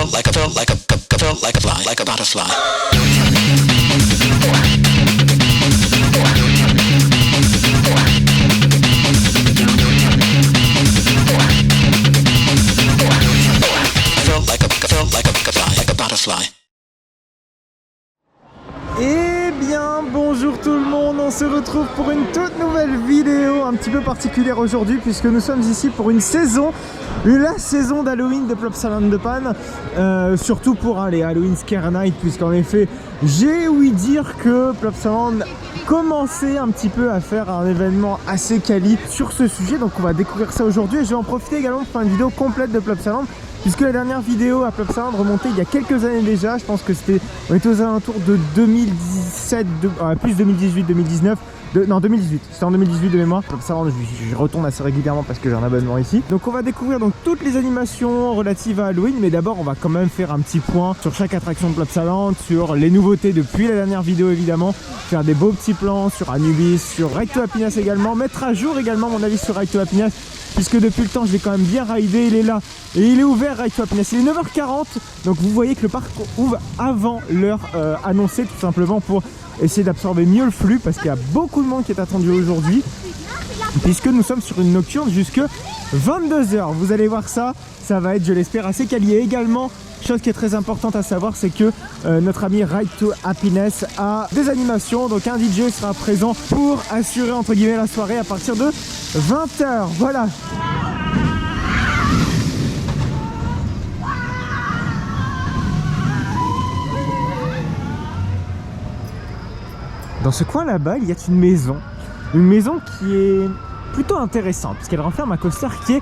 like a butterfly. Eh bien bonjour tout le monde, on se retrouve pour une toute nouvelle vidéo un petit peu particulière aujourd'hui puisque nous sommes ici pour une saison, la saison d'Halloween de Plopsaland de Panne, surtout pour les Halloween Scare Night, puisqu'en effet j'ai ouï dire que Plopsaland commençait un petit peu à faire un événement assez quali sur ce sujet, donc on va découvrir ça aujourd'hui et je vais en profiter également pour faire une vidéo complète de Plopsaland. Puisque la dernière vidéo à Plopsaland remontait il y a quelques années déjà, je pense que c'était, on était aux alentours de 2017, plus 2018-2019, non 2018, c'était en 2018 de mémoire. Plopsaland, je retourne assez régulièrement parce que j'ai un abonnement ici. Donc on va découvrir donc toutes les animations relatives à Halloween, mais d'abord on va quand même faire un petit point sur chaque attraction de Plopsaland, sur les nouveautés depuis la dernière vidéo évidemment, faire des beaux petits plans sur Anubis, sur Ride to Happiness également, mettre à jour également mon avis sur Ride to Happiness, puisque depuis le temps je l'ai quand même bien raidé, il est là et il est ouvert Ride to Happiness, il est 9h40, donc vous voyez que le parc ouvre avant l'heure annoncée, tout simplement pour essayer d'absorber mieux le flux, parce qu'il y a beaucoup de monde qui est attendu aujourd'hui, puisque nous sommes sur une nocturne jusque 22h. Vous allez voir ça, ça va être, je l'espère, assez quali. Également, chose qui est très importante à savoir, c'est que notre ami Ride to Happiness a des animations, donc un DJ sera présent pour assurer entre guillemets la soirée à partir de 20h. Voilà. Dans ce coin là-bas, il y a une maison qui est plutôt intéressante, parce qu'elle renferme un coaster qui est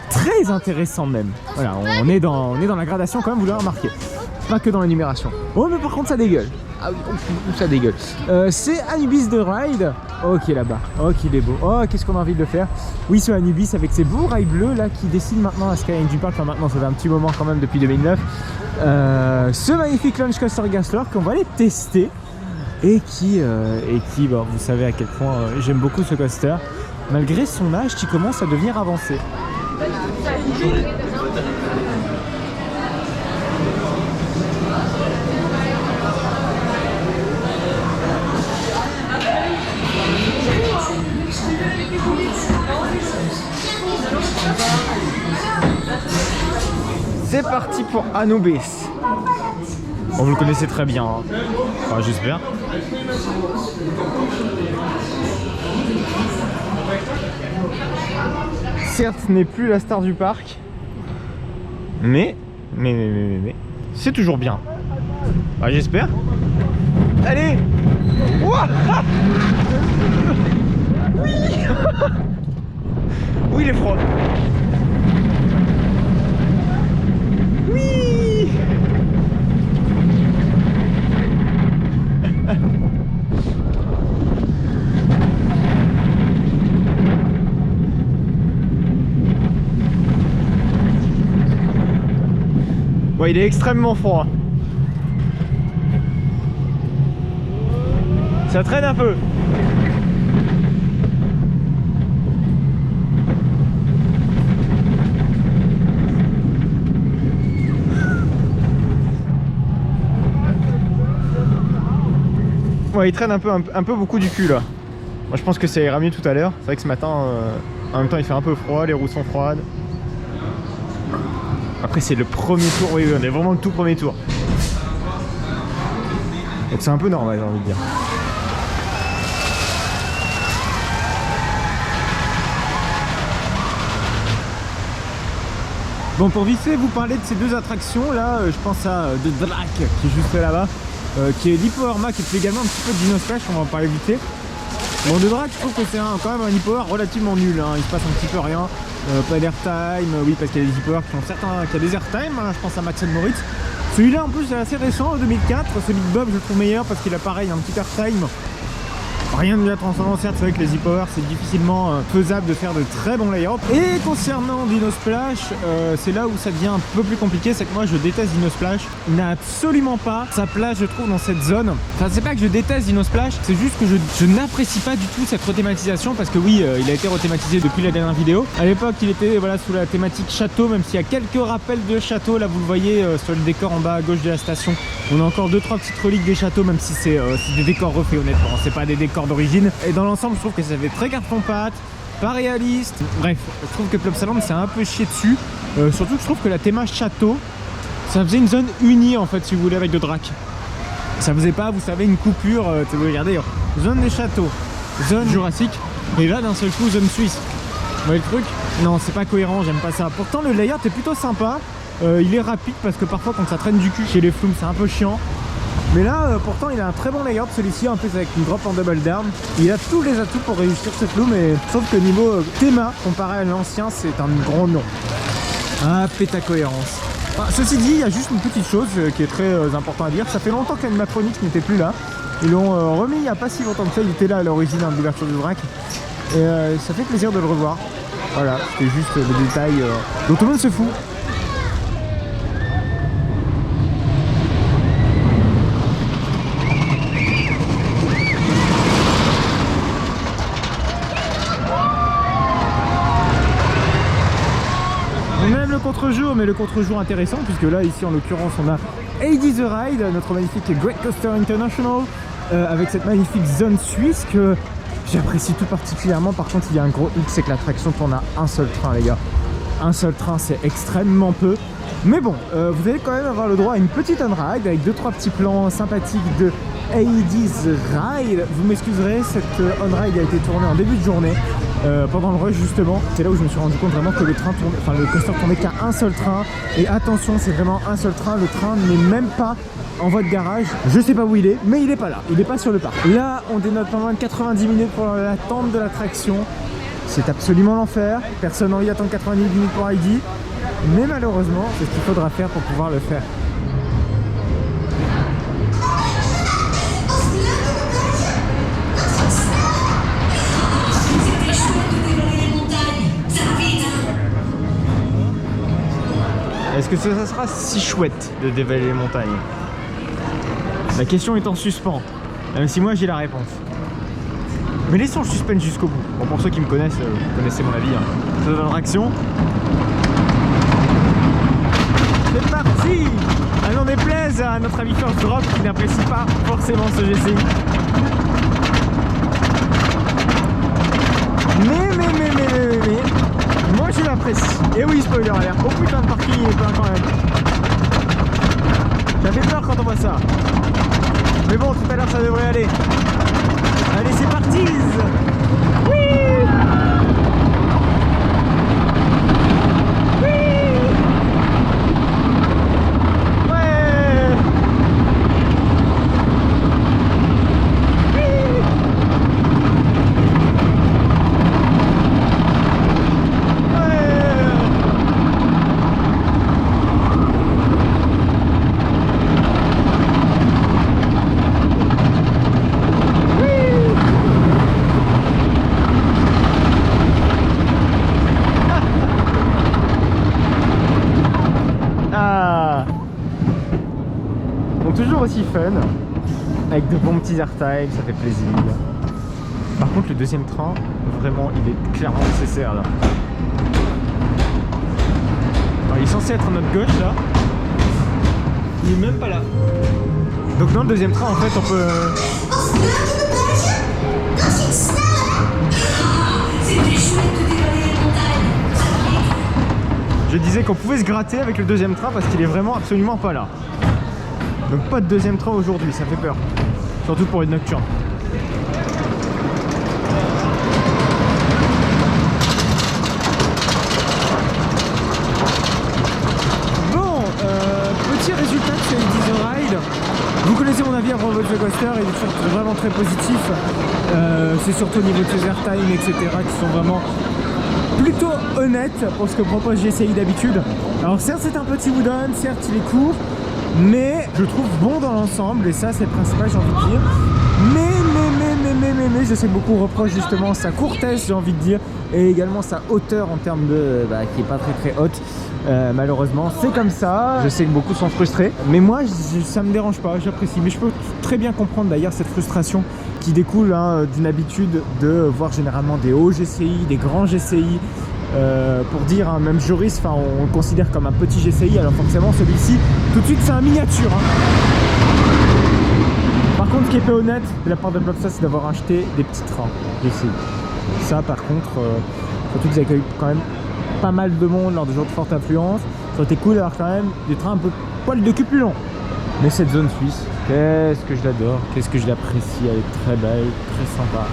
très intéressant même. Voilà, on est dans la gradation quand même, vous l'avez remarqué. Pas que dans la numération. Oh mais par contre ça dégueule. Ah oui, ça dégueule. C'est Anubis de Ride. Oh qui est là-bas. Oh qu'il est beau. Oh qu'est-ce qu'on a envie de le faire. Oui, ce Anubis avec ses beaux rails bleus là qui dessinent maintenant à Skyline du Parc. Enfin maintenant ça fait un petit moment quand même depuis 2009. Ce magnifique Launch Coaster Gasler qu'on va aller tester. Et qui bon, vous savez à quel point j'aime beaucoup ce coaster, malgré son âge qui commence à devenir avancé. C'est parti pour Anubis. Bon, vous le connaissez très bien, hein. Enfin, j'espère. Certes, ce n'est plus la star du parc, mais c'est toujours bien. Bah, j'espère. Allez. Ouah. Oui. Oui, il est froid. Oui. Bon, il est extrêmement froid. Ça traîne un peu. Ouais, il traîne un peu beaucoup du cul là. Moi je pense que ça ira mieux tout à l'heure. C'est vrai que ce matin, en même temps il fait un peu froid, les roues sont froides. Après c'est le premier tour, oui, on est vraiment le tout premier tour. Donc c'est un peu normal, j'ai envie de dire. Bon, pour vite fait vous parler de ces deux attractions là, je pense à The Drac qui est juste là-bas, qui est l'E-Power Mac et puis également un petit peu de Dino Splash, on va en parler vite fait. Bon, The Drac, je trouve que c'est quand même un E-Power relativement nul, hein. Il se passe un petit peu rien. Pas d'airtime, oui, parce qu'il y a des e-power qui ont certains, qui a des airtime, hein, je pense à Max & Moritz. Celui-là en plus est assez récent, 2004, ce Big Bob je le trouve meilleur parce qu'il a pareil un petit airtime. rien de la transcendance. Certes, c'est vrai que les e-power c'est difficilement faisable de faire de très bons layouts. Et concernant Dino Splash, c'est là où ça devient un peu plus compliqué, c'est que moi je déteste Dino Splash. Il n'a absolument pas sa place, je trouve, dans cette zone. Enfin, c'est pas que je déteste Dino Splash, c'est juste que je n'apprécie pas du tout cette rethématisation, parce que oui, il a été rethématisé depuis la dernière vidéo. À l'époque, il était voilà sous la thématique château, même s'il y a quelques rappels de château. Là, vous le voyez sur le décor en bas à gauche de la station. On a encore 2-3 petites reliques des châteaux, même si c'est des décors refaits, honnêtement. C'est pas des décors d'origine. Et dans l'ensemble, je trouve que ça fait très carton-pâte, pas réaliste. Bref, je trouve que Plopsaland c'est un peu chié dessus. Surtout que je trouve que la théma château, ça faisait une zone unie en fait, si vous voulez, avec de drac. Ça faisait pas, vous savez, une coupure. Vous regardez, zone des châteaux, zone jurassique, et là d'un seul coup zone suisse. Vous voyez le truc? Non, c'est pas cohérent, j'aime pas ça. Pourtant le layout est plutôt sympa. Il est rapide parce que parfois quand ça traîne du cul chez les flumes c'est un peu chiant. Mais là pourtant il a un très bon layout celui-ci, en plus avec une drop en double down. Il a tous les atouts pour réussir ce flume, mais sauf que niveau théma comparé à l'ancien c'est un gros nom. Ah, péta cohérence. Enfin, ceci dit, il y a juste une petite chose qui est très important à dire. Ça fait longtemps qu'Animatronics n'était plus là. Ils l'ont remis il n'y a pas si longtemps que ça. Il était là à l'origine de l'ouverture du vrac. Et ça fait plaisir de le revoir. Voilà, c'était juste des détails dont tout le monde se fout. Même le contre-jour, mais le contre-jour intéressant, puisque là, ici en l'occurrence, on a AD The Ride, notre magnifique Great Coaster International, avec cette magnifique zone suisse que j'apprécie tout particulièrement. Par contre, il y a un gros hic, c'est que l'attraction tourne à un seul train, les gars. Un seul train, c'est extrêmement peu. Mais bon, vous allez quand même avoir le droit à une petite on-ride avec 2-3 petits plans sympathiques de AD's Ride. Vous m'excuserez, cette on-ride a été tournée en début de journée. Pendant le rush justement, c'est là où je me suis rendu compte vraiment que le train tournait, enfin le coaster tournait qu'à un seul train. Et attention, c'est vraiment un seul train, le train n'est même pas en voie de garage. Je sais pas où il est, mais il est pas là, il est pas sur le parc. Là, on dénote pendant 90 minutes pour l'attente de l'attraction. C'est absolument l'enfer, personne n'a envie d'attendre 90 minutes pour Heidi. Mais malheureusement, c'est ce qu'il faudra faire pour pouvoir le faire. Est-ce que ça sera si chouette de dévaler les montagnes? La question est en suspens, même si moi j'ai la réponse. Mais laissons le suspense jusqu'au bout. Bon, pour ceux qui me connaissent, vous connaissez mon avis. Ça donne réaction. C'est parti! Ah non, déplaise à notre ami First Drop qui n'apprécie pas forcément ce GCI. Mais moi je l'apprécie. Et oui, spoiler alert. Oh putain, de parking il est plein quand même. Ça fait peur quand on voit ça. Mais bon, tout à l'heure ça devrait aller. Allez, c'est parti! Oui! Toujours aussi fun, avec de bons petits airtime, ça fait plaisir. Par contre le deuxième train, vraiment il est clairement nécessaire là. Alors, il est censé être à notre gauche là, il est même pas là. Donc dans le deuxième train en fait on peut... Je disais qu'on pouvait se gratter avec le deuxième train parce qu'il est vraiment absolument pas là. Donc pas de deuxième train aujourd'hui, ça fait peur. Surtout pour une nocturne. Bon, petit résultat de ce AD The Ride. Vous connaissez mon avis à propos de ce coaster, il est vraiment très positif. C'est surtout au niveau de ses airtime, etc. qui sont vraiment plutôt honnêtes pour ce que propose GCI d'habitude. Alors certes c'est un petit wooden, certes il est court, mais je trouve bon dans l'ensemble, et ça c'est le principal, j'ai envie de dire. je sais que beaucoup reprochent justement sa courtesse, j'ai envie de dire, et également sa hauteur en termes de... qui est pas très haute. Malheureusement, c'est comme ça. Je sais que beaucoup sont frustrés, mais moi, ça me dérange pas, j'apprécie. Mais je peux très bien comprendre d'ailleurs cette frustration qui découle d'une habitude de voir généralement des hauts GCI, des grands GCI. Pour dire, même Joris, on le considère comme un petit GCI, alors forcément celui-ci, tout de suite, c'est un miniature. Par contre, ce qui est pas honnête de la part de Plopsa, c'est d'avoir acheté des petits trains GCI. Ça, par contre, surtout qu'ils accueillent quand même pas mal de monde lors des jours de forte influence, ça aurait été cool d'avoir quand même des trains un peu poil de cul plus long. Mais cette zone suisse, qu'est-ce que je l'adore, qu'est-ce que je l'apprécie, elle est très belle, très sympa,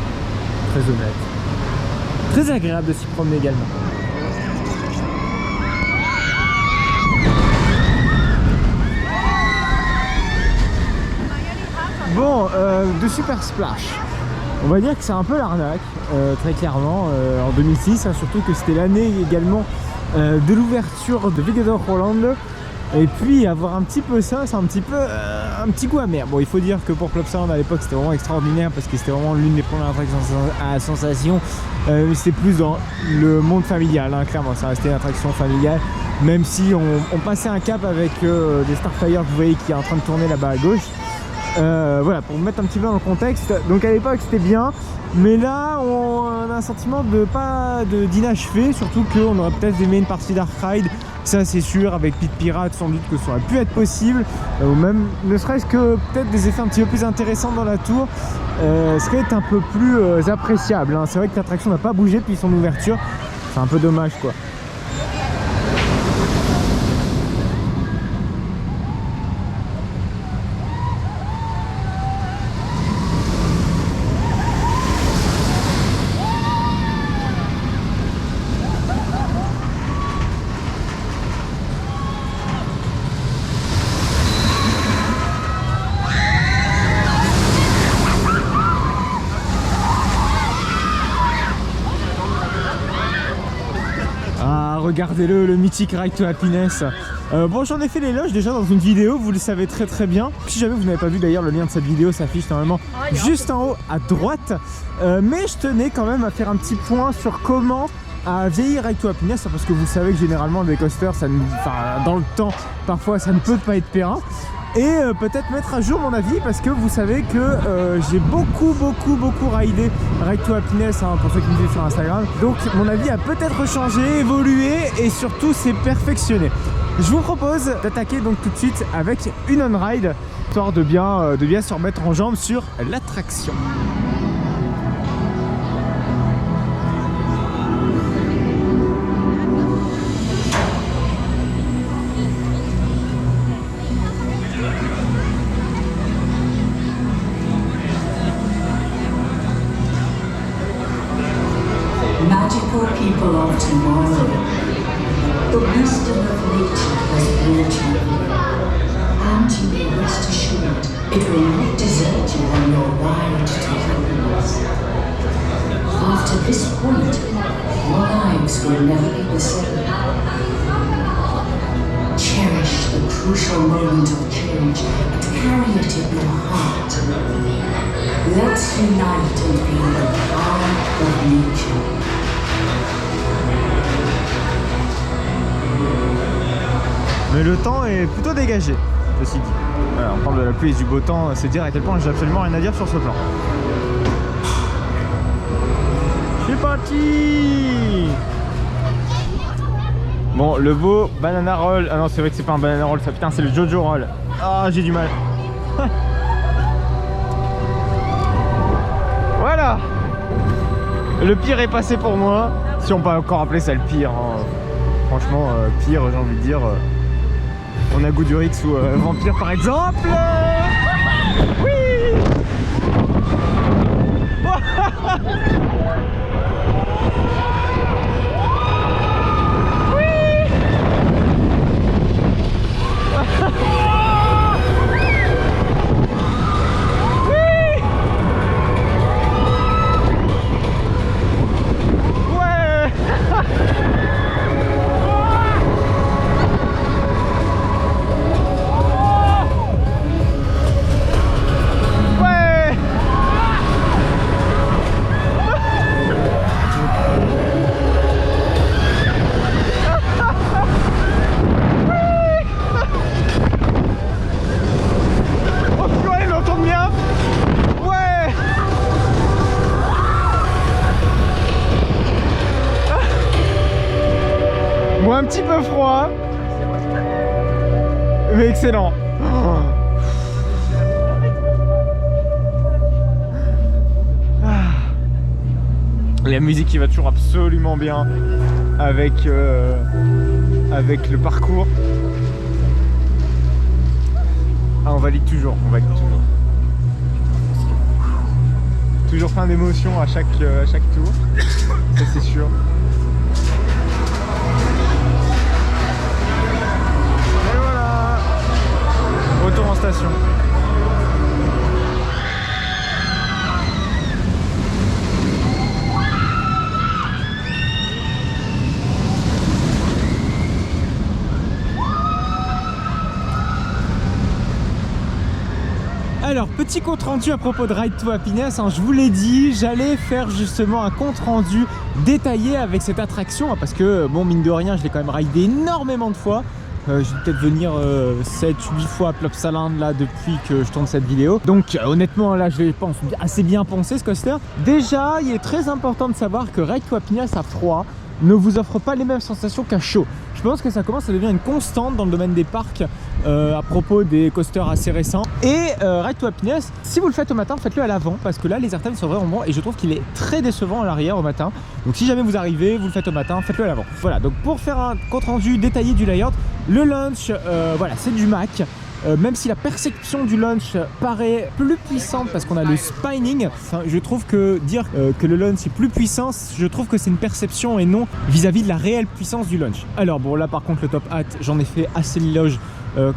très honnête. Très agréable de s'y promener également. Bon, de Super Splash, on va dire que c'est un peu l'arnaque, très clairement, en 2006, surtout que c'était l'année également de l'ouverture de Vigedor Holland. Et puis avoir un petit peu ça, c'est un petit goût amer. Bon, il faut dire que pour Plopsaland à l'époque c'était vraiment extraordinaire parce que c'était vraiment l'une des premières attractions à sensation. C'était plus dans le monde familial, clairement, ça restait une attraction familiale. Même si on passait un cap avec des Starfire que vous voyez qui est en train de tourner là-bas à gauche. Voilà, pour me mettre un petit peu dans le contexte. Donc à l'époque c'était bien, mais là on a un sentiment de pas d'inachevé, surtout qu'on aurait peut-être aimé une partie Dark Ride. Ça c'est sûr, avec Pit Pirate sans doute que ça aurait pu être possible, ou même ne serait-ce que peut-être des effets un petit peu plus intéressants dans la tour, serait un peu plus appréciable. C'est vrai que l'attraction n'a pas bougé depuis son ouverture, c'est un peu dommage quoi. Regardez-le, le mythique Ride to Happiness. Bon, j'en ai fait l'éloge déjà dans une vidéo, vous le savez très bien. Si jamais vous n'avez pas vu d'ailleurs, le lien de cette vidéo s'affiche normalement juste en haut à droite. Mais je tenais quand même à faire un petit point sur comment a vieilli Ride to Happiness, parce que vous savez que généralement les coasters, dans le temps, parfois ça ne peut pas être périn. Et peut-être mettre à jour mon avis, parce que vous savez que j'ai beaucoup ridé Ride to Happiness, pour ceux qui me suivent sur Instagram. Donc mon avis a peut-être changé, évolué et surtout s'est perfectionné. Je vous propose d'attaquer donc tout de suite avec une on-ride, histoire de bien se remettre en jambes sur l'attraction. Magical people of tomorrow. The wisdom of nature has brought you here, and you may rest assured it will not desert you on your ride to happiness. After this point, your lives will never be the same. Cherish the crucial moment of change and carry it in your heart. Let's unite and feel the power of nature. Mais le temps est plutôt dégagé, ceci dit. Voilà, on parle de la pluie et du beau temps, c'est dire à quel point j'ai absolument rien à dire sur ce plan. C'est parti! Bon, le beau banana roll. Ah non, c'est vrai que c'est pas un banana roll, ça putain, c'est le Jojo roll. Ah, j'ai du mal. Voilà! Le pire est passé pour moi. Si on peut encore appeler ça le pire. Franchement, pire, j'ai envie de dire. On a Goudurix ou Vampire par exemple. Oui. Mais excellent. Oh. La musique qui va toujours absolument bien avec le parcours. Ah, on valide toujours, Toujours plein d'émotions à chaque tour, ça c'est sûr. Et voilà, retour en station. Alors, petit compte rendu à propos de Ride to Happiness, hein, je vous l'ai dit, j'allais faire justement un compte rendu détaillé avec cette attraction, hein, parce que, bon, mine de rien, je l'ai quand même ridé énormément de fois. Je vais peut-être venir 7-8 fois à Plopsaland là depuis que je tourne cette vidéo. Donc honnêtement là je vais pense assez bien penser ce coaster. Déjà il est très important de savoir que Ride to Happiness à froid ne vous offre pas les mêmes sensations qu'à chaud. Je pense que ça commence à devenir une constante dans le domaine des parcs à propos des coasters assez récents. Et Ride to Happiness, si vous le faites au matin, faites-le à l'avant parce que là les airtime sont vraiment bons et je trouve qu'il est très décevant à l'arrière au matin. Donc si jamais vous arrivez, vous le faites au matin, faites-le à l'avant. Voilà, donc pour faire un compte rendu détaillé du layout, le launch, voilà, c'est du Mac. Même si la perception du launch paraît plus puissante parce qu'on a le spinning, enfin, je trouve que dire que le launch est plus puissant, je trouve que c'est une perception et non vis-à-vis de la réelle puissance du launch. Alors bon là par contre le top hat, j'en ai fait assez l'éloge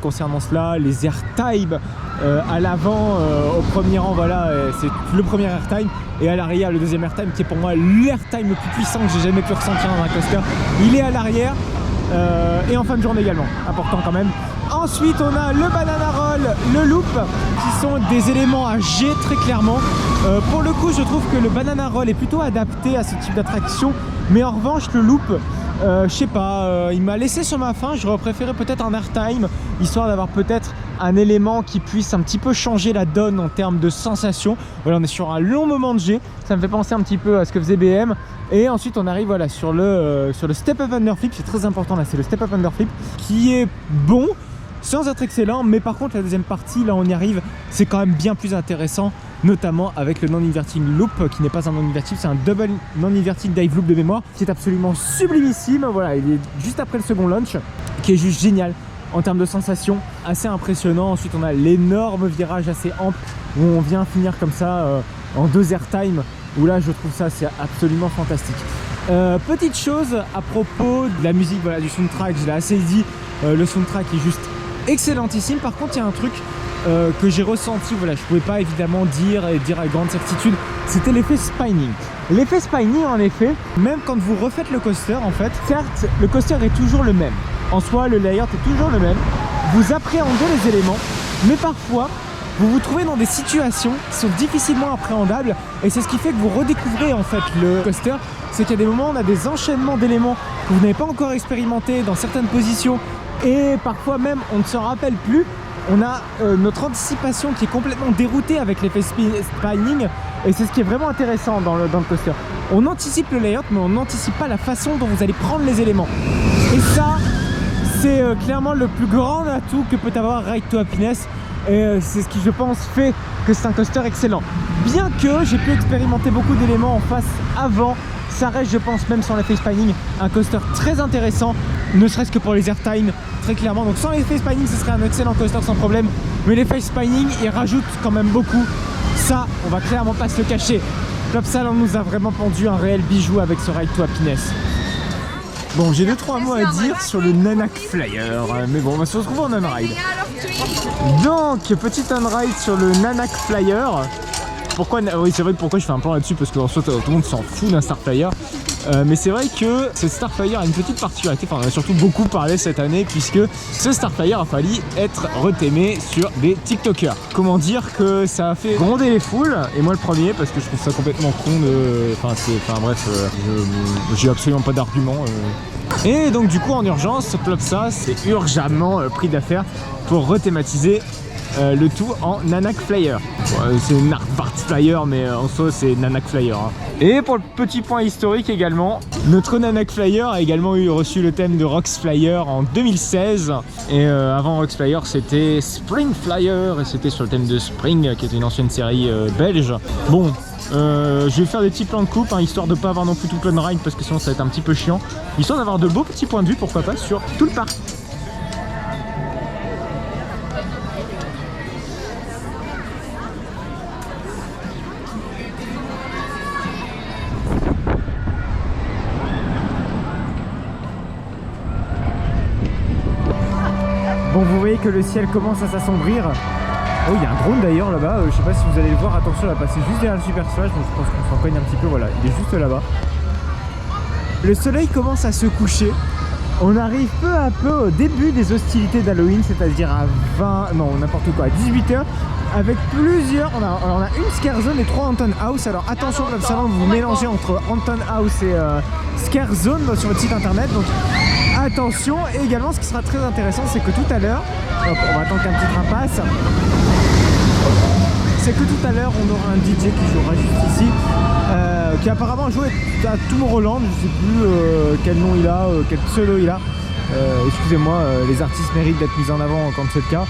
concernant cela. Les airtime à l'avant au premier rang, voilà, c'est le premier airtime, et à l'arrière le deuxième airtime qui est pour moi l'airtime le plus puissant que j'ai jamais pu ressentir dans un coaster, il est à l'arrière. Et en fin de journée également, important quand même. Ensuite on a le banana roll, le loop, qui sont des éléments à G très clairement. Pour le coup je trouve que le banana roll est plutôt adapté à ce type d'attraction, mais en revanche le loop, je sais pas, il m'a laissé sur ma faim. J'aurais préféré peut-être un airtime, histoire d'avoir peut-être un élément qui puisse un petit peu changer la donne en termes de sensation. Voilà, on est sur un long moment de G, ça me fait penser un petit peu à ce que faisait BM. Et ensuite on arrive voilà sur le step up underflip, c'est très important là, c'est le step up underflip qui est bon sans être excellent, mais par contre la deuxième partie là on y arrive, c'est quand même bien plus intéressant, notamment avec le non-inverting loop qui n'est pas un non-inverting, c'est un double non-inverting dive loop de mémoire qui est absolument sublimissime. Voilà, il est juste après le second launch qui est juste génial en termes de sensation, assez impressionnant. Ensuite on a l'énorme virage assez ample où on vient finir comme ça en 2 airtime, où là je trouve ça c'est absolument fantastique. Petite chose à propos de la musique, voilà, du soundtrack, je l'ai assez dit, le soundtrack est juste excellentissime. Par contre il y a un truc que j'ai ressenti, voilà, je pouvais pas évidemment dire à grande certitude, c'était l'effet spinning. L'effet spinning en effet, même quand vous refaites le coaster en fait, certes le coaster est toujours le même, en soi le layout est toujours le même, vous appréhendez les éléments, mais parfois vous vous trouvez dans des situations qui sont difficilement appréhendables, et c'est ce qui fait que vous redécouvrez en fait le coaster. C'est qu'il y a des moments où on a des enchaînements d'éléments que vous n'avez pas encore expérimenté dans certaines positions, et parfois même on ne s'en rappelle plus. On a notre anticipation qui est complètement déroutée avec l'effet spinning, et c'est ce qui est vraiment intéressant dans le coaster. On anticipe le layout, mais on n'anticipe pas la façon dont vous allez prendre les éléments. Et ça, c'est clairement le plus grand atout que peut avoir Ride to Happiness. Et c'est ce qui, je pense, fait que c'est un coaster excellent. Bien que j'ai pu expérimenter beaucoup d'éléments en face avant, ça reste, je pense, même sans l'effet spinning, un coaster très intéressant, ne serait-ce que pour les airtime, très clairement. Donc sans l'effet spinning, ce serait un excellent coaster sans problème. Mais l'effet spinning, il rajoute quand même beaucoup. Ça, on va clairement pas se le cacher. Plopsaland nous a vraiment pendu un réel bijou avec ce Ride to Happiness. Bon, j'ai 2-3 mots à dire sur le Nanak Flyer, mais bon, on va se retrouver en on-ride. Donc, petit on-ride sur le Nanak Flyer. Pourquoi, oui, c'est vrai que pourquoi je fais un plan là-dessus, parce que en soit, tout le monde s'en fout d'un Star Flyer. Mais c'est vrai que ce Star Flyer a une petite particularité, enfin on a surtout beaucoup parlé cette année, puisque ce Star Flyer a fallu être retémé sur des TikTokers. Comment dire que ça a fait gronder les foules, et moi le premier, parce que je trouve ça complètement con de... Enfin bref, j'ai absolument pas d'argument. Et donc du coup en urgence, Plopsa s'est urgemment pris d'affaire pour rethématiser le tout en Nanak Flyer. C'est Nark Flyer, mais en soi c'est Nanak Flyer. Hein. Et pour le petit point historique également, notre Nanak Flyer a également reçu le thème de Rox Flyer en 2016. Et avant Rox Flyer, c'était Spring Flyer, et c'était sur le thème de Spring, qui était une ancienne série belge. Bon, je vais faire des petits plans de coupe, hein, histoire de pas avoir non plus tout plein de ride, parce que sinon ça va être un petit peu chiant. Histoire d'avoir de beaux petits points de vue, pourquoi pas, sur tout le parc. Bon, vous voyez que le ciel commence à s'assombrir. Oh, il y a un drone d'ailleurs là-bas, je sais pas si vous allez le voir, attention, il va passer juste derrière le Super Splash, donc je pense qu'on s'en cogne un petit peu, voilà, il est juste là-bas. Le soleil commence à se coucher. On arrive peu à peu au début des hostilités d'Halloween, c'est-à-dire à 20, non n'importe quoi, à 18h, avec plusieurs, on a une Scare Zone et 3 Haunted House. Alors attention, comme ça vous mélangez entre Haunted House et Scare Zone sur votre site internet, donc attention. Et également, ce qui sera très intéressant, c'est que tout à l'heure, on va attendre qu'un petit train passe, c'est que tout à l'heure on aura un DJ qui jouera juste ici, qui apparemment joué à Tomorrowland, je sais plus quel nom il a, quel pseudo il a, excusez-moi, les artistes méritent d'être mis en avant quand c'est le cas,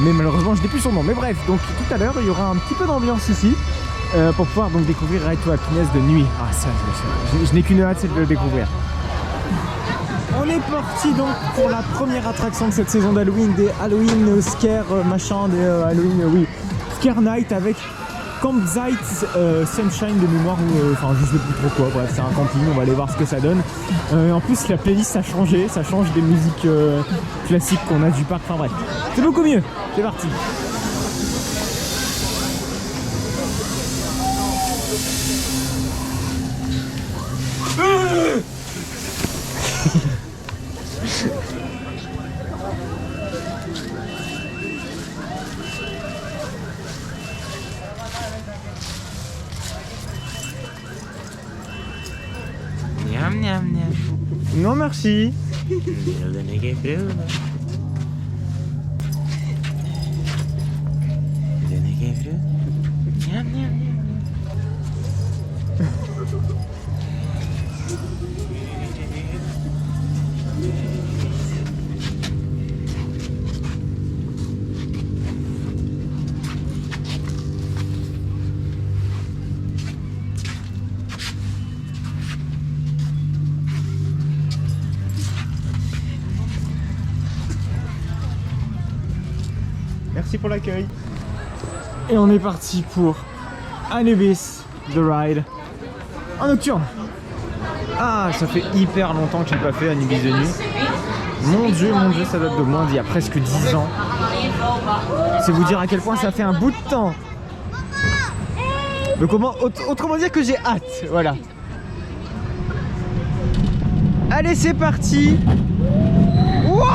mais malheureusement je n'ai plus son nom. Mais bref, donc tout à l'heure il y aura un petit peu d'ambiance ici, pour pouvoir donc découvrir Ride to Happiness de nuit. Ah ça, je n'ai qu'une hâte, c'est de le découvrir. On est parti donc pour la première attraction de cette saison d'Halloween, des Halloween Scare machin, des Halloween, oui, Scare Night avec Campsite Sunshine de mémoire, enfin je sais plus trop quoi, bref c'est un camping, on va aller voir ce que ça donne. En plus la playlist a changé, ça change des musiques classiques qu'on a du parc, enfin bref, c'est beaucoup mieux, c'est parti. Non merci. Merci pour l'accueil. Et on est parti pour Anubis The Ride en nocturne. Ah, ça fait hyper longtemps que j'ai pas fait Anubis de nuit. Mon dieu, ça date de moins d'il y a presque 10 ans. C'est vous dire à quel point ça fait un bout de temps. Donc autrement dire que j'ai hâte, voilà. Allez, c'est parti. Wow,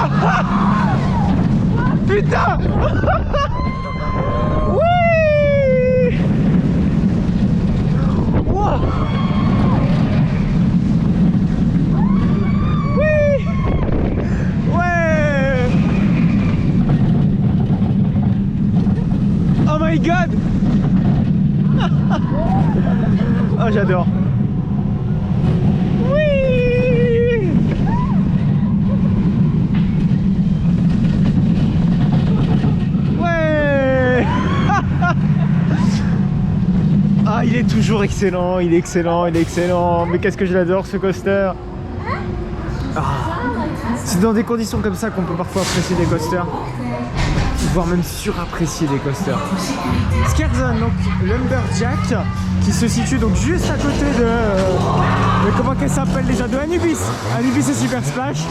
putain. Oui. Wow. Oui. Ouais. Oh my god. Oh, j'adore. Oui. Ouais. Ah, il est toujours excellent, il est excellent, il est excellent. Mais qu'est-ce que je l'adore ce coaster. Ah. C'est dans des conditions comme ça qu'on peut parfois apprécier des coasters, voire même surapprécier des coasters. Scare Zone, donc Lumberjack, qui se situe donc juste à côté de comment qu'elle s'appelle déjà, de Anubis. Anubis et Super Splash.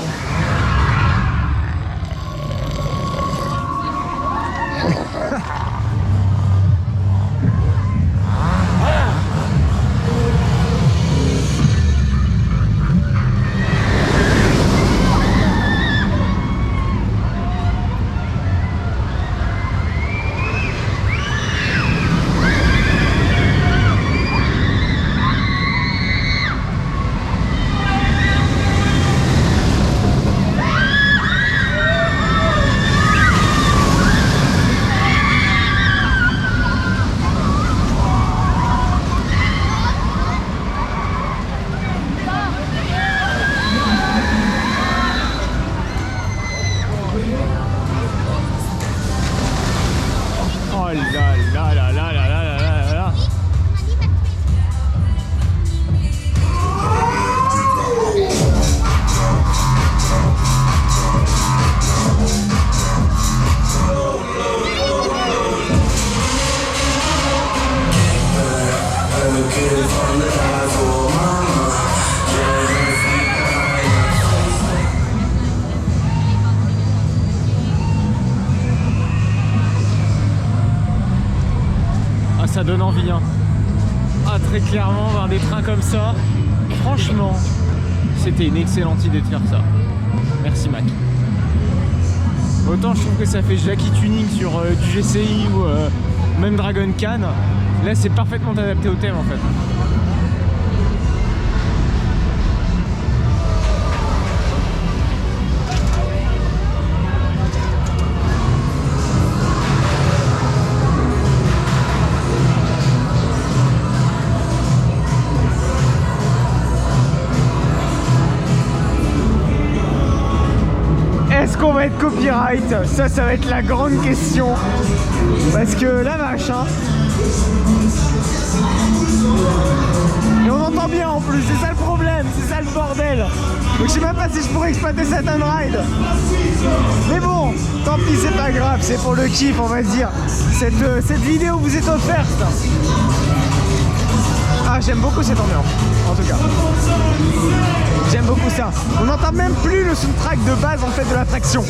ça donne envie. Hein. Ah, très clairement, voir des trains comme ça, franchement, c'était une excellente idée de faire ça. Merci Mac. Autant je trouve que ça fait Jackie Tuning sur du GCI ou même Dragon Khan. Là, c'est parfaitement adapté au thème en fait. Est-ce qu'on va être copyright? Ça va être la grande question. Parce que la vache, hein. Et on entend bien en plus, c'est ça le problème, c'est ça le bordel. Donc je sais même pas si je pourrais exploiter cette ride. Mais bon, tant pis, c'est pas grave, c'est pour le kiff, on va dire. Cette vidéo vous est offerte. Ah, j'aime beaucoup cette ambiance, en tout cas. J'aime beaucoup ça. On n'entend même plus le soundtrack de base en fait de l'attraction.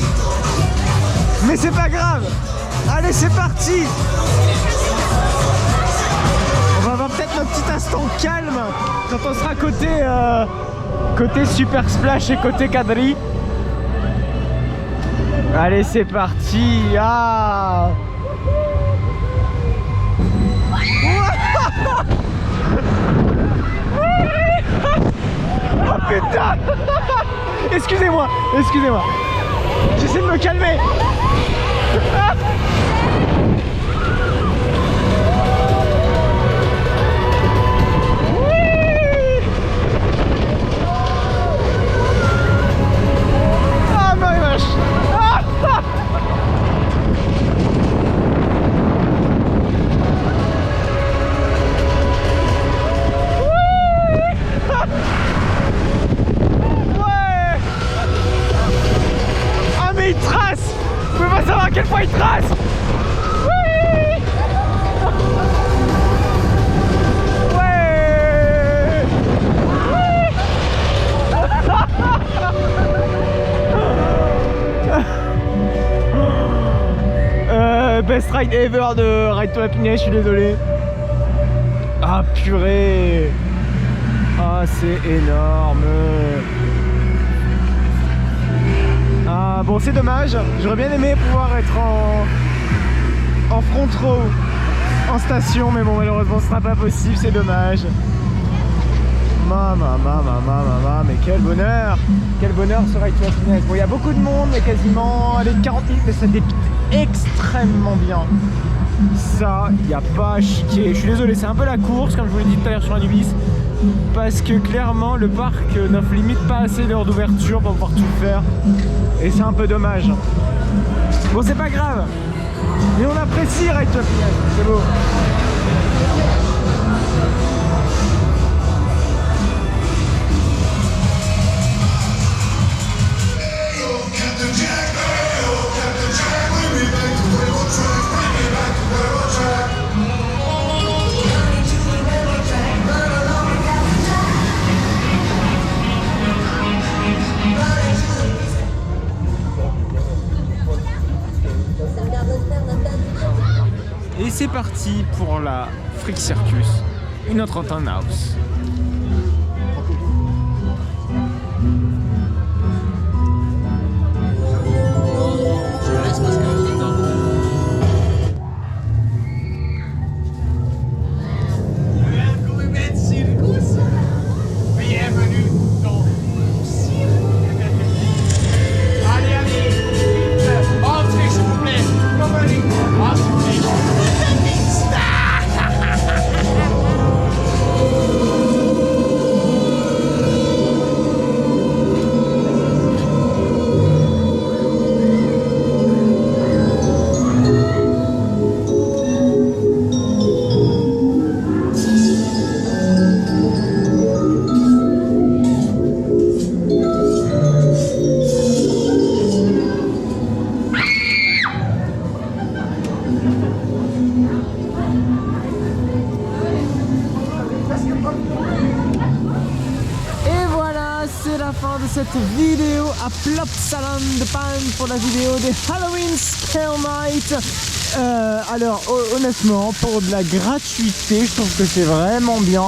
Mais c'est pas grave. Allez, c'est parti. On va avoir peut-être notre petit instant calme quand on sera côté Super Splash et côté Kadri. Allez, c'est parti. Ah. Oh putain. Excusez-moi. J'essaie de me calmer. Ah. Ah ma vache. Ah. Il trace. Vous pouvez pas savoir à quel point il trace. Oui. Ouais. Best ride ever de Ride to Happiness, je suis désolé. Ah purée. Ah c'est énorme. Ah bon, c'est dommage, j'aurais bien aimé pouvoir être en front row en station, mais bon malheureusement ce sera pas possible, c'est dommage. Mais quel bonheur ce Ride to Happiness. Bon, il y a beaucoup de monde, mais quasiment allez, 40 minutes, mais ça dépite extrêmement bien. Ça, il n'y a pas à chiquer. Je suis désolé, c'est un peu la course, comme je vous l'ai dit tout à l'heure sur Anubis, parce que clairement le parc n'offre limite pas assez d'heures d'ouverture pour pouvoir tout faire. Et c'est un peu dommage. Bon, c'est pas grave. Mais on apprécie Ride to Happiness. C'est beau. Et c'est parti pour la Freak Circus, une autre Haunted House. à Plopsaland pour la vidéo des Halloween Scare Night. Alors honnêtement, pour de la gratuité, je trouve que c'est vraiment bien.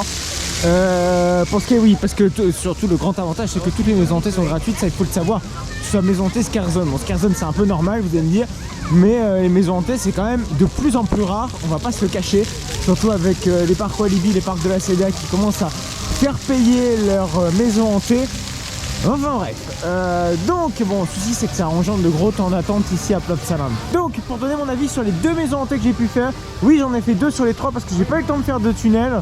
Pour ce qui est, oui, parce que surtout le grand avantage c'est que toutes les maisons hantées sont gratuites, ça il faut le savoir. Que ce soit maison hantée, Scarzone. Bon, Scarzone c'est un peu normal, vous allez me dire, mais les maisons hantées c'est quand même de plus en plus rare, on va pas se le cacher, surtout avec les parcs Walibi, les parcs de la CDA qui commencent à faire payer leurs maisons hantées. Enfin bref, donc bon, le souci c'est que ça engendre de gros temps d'attente ici à Plopsaland. Donc pour donner mon avis sur les 2 maisons hantées que j'ai pu faire, oui j'en ai fait 2 sur les 3 parce que j'ai pas eu le temps de faire de tunnels,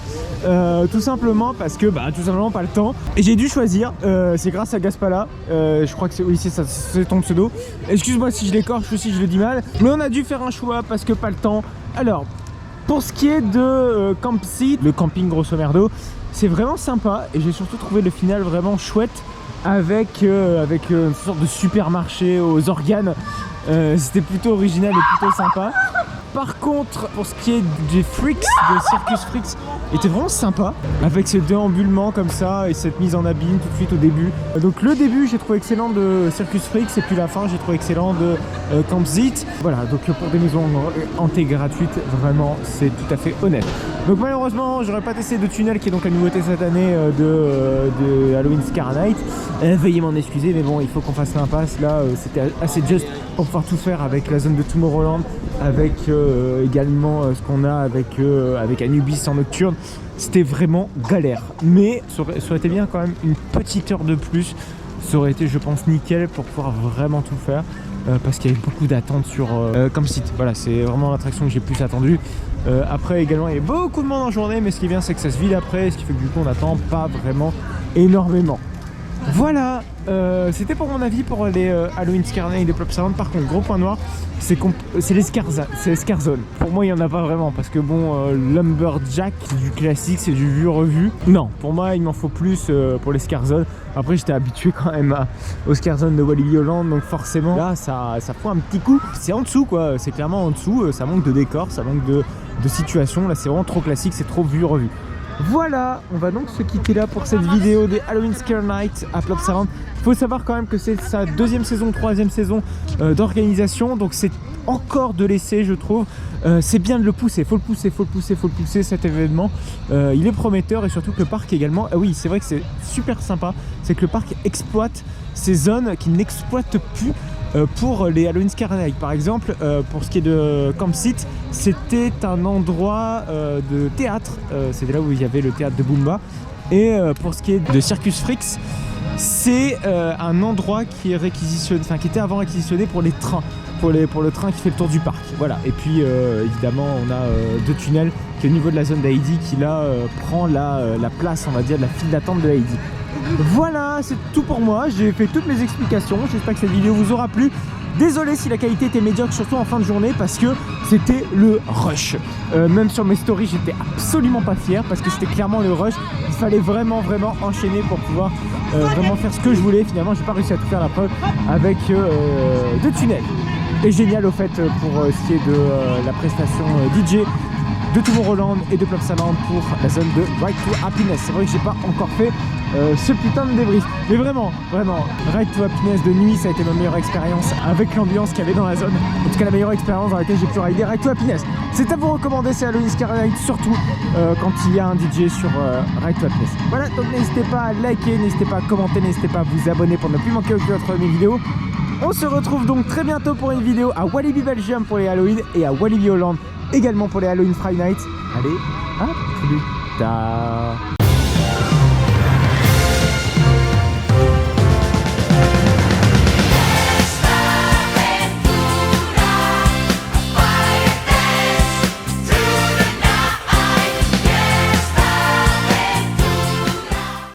tout simplement parce que tout simplement pas le temps. Et j'ai dû choisir, c'est grâce à Gaspala, je crois que c'est, oui c'est ton pseudo. Excuse-moi si je l'écorche ou si je le dis mal, mais on a dû faire un choix parce que pas le temps. Alors, pour ce qui est de Campsite, le camping grosso merdo, c'est vraiment sympa et j'ai surtout trouvé le final vraiment chouette. Avec une sorte de supermarché aux organes, c'était plutôt original et plutôt sympa. Par contre, pour ce qui est des Freaks, de Circus Freaks, était vraiment sympa, avec ce déambulement comme ça et cette mise en abîme tout de suite au début. Donc le début j'ai trouvé excellent de Circus Freaks et puis la fin j'ai trouvé excellent de Campsite. Voilà, donc pour des maisons hantées gratuites, vraiment c'est tout à fait honnête. Donc malheureusement j'aurais pas testé de tunnel qui est donc la nouveauté cette année de Halloween Scare Night. Veuillez m'en excuser, mais bon il faut qu'on fasse l'impasse là, c'était assez juste pour pouvoir tout faire avec la zone de Tomorrowland, avec également ce qu'on a avec Anubis en nocturne. C'était vraiment galère, mais ça aurait été bien quand même une petite heure de plus, ça aurait été je pense nickel pour pouvoir vraiment tout faire, parce qu'il y avait beaucoup d'attentes sur Campsite. Voilà, c'est vraiment l'attraction que j'ai plus attendue. Après également il y a beaucoup de monde en journée, mais ce qui est bien c'est que ça se vide après, ce qui fait que du coup on n'attend pas vraiment énormément. Voilà, c'était pour mon avis pour les Halloween Scare Night de Plopsaland. Par contre, gros point noir, c'est les Scarzone. Pour moi, il n'y en a pas vraiment parce que bon, Lumberjack, c'est du classique, c'est du vu revu. Non, pour moi, il m'en faut plus pour les Scarzone. Après, j'étais habitué quand même aux Scarzone de Walibi Holland, donc forcément, là, ça fout un petit coup. C'est en dessous, quoi. C'est clairement en dessous. Ça manque de décor, ça manque de situation. Là, c'est vraiment trop classique, c'est trop vu revu. Voilà, on va donc se quitter là pour cette vidéo des Halloween Scare Night à Plopsaland. Il faut savoir quand même que c'est sa 2e saison, 3e saison d'organisation, donc c'est encore de l'essai je trouve. C'est bien de le pousser, faut le pousser cet événement. Il est prometteur et surtout que le parc également, oui c'est vrai que c'est super sympa, c'est que le parc exploite ces zones qu'il n'exploite plus. Pour les Halloween Scare Night par exemple, pour ce qui est de Campsite, c'était un endroit de théâtre, c'était là où il y avait le théâtre de Boomba. Et pour ce qui est de Circus Freaks, c'est un endroit qui est réquisitionné, enfin qui était avant réquisitionné pour les trains, pour le train qui fait le tour du parc. Voilà, et puis évidemment on a 2 tunnels qui est au niveau de la zone d'Heidi qui là prend la place, on va dire, de la file d'attente de Heidi. Voilà, c'est tout pour moi, j'ai fait toutes mes explications, j'espère que cette vidéo vous aura plu. Désolé si la qualité était médiocre, surtout en fin de journée, parce que c'était le rush. Même sur mes stories, j'étais absolument pas fier, parce que c'était clairement le rush. Il fallait vraiment enchaîner pour pouvoir vraiment faire ce que je voulais. Finalement, j'ai pas réussi à tout faire, la preuve, avec 2 tunnels. Et génial au fait pour ce qui est de la prestation DJ de Tomorrowland et de Plopsaland pour la zone de Ride to Happiness. C'est vrai que j'ai pas encore fait ce putain de débrief, mais vraiment Ride to Happiness de nuit, ça a été ma meilleure expérience avec l'ambiance qu'il y avait dans la zone. En tout cas la meilleure expérience dans laquelle j'ai pu rider Ride to Happiness. C'est à vous recommander, c'est Halloween Scare Night, surtout quand il y a un DJ sur Ride to Happiness. Voilà, donc n'hésitez pas à liker, n'hésitez pas à commenter, n'hésitez pas à vous abonner pour ne plus manquer aucune autre de mes vidéos. On se retrouve donc très bientôt pour une vidéo à Walibi Belgium pour les Halloween et à Walibi Holland également pour les Halloween Friday Night. Allez, à plus tard.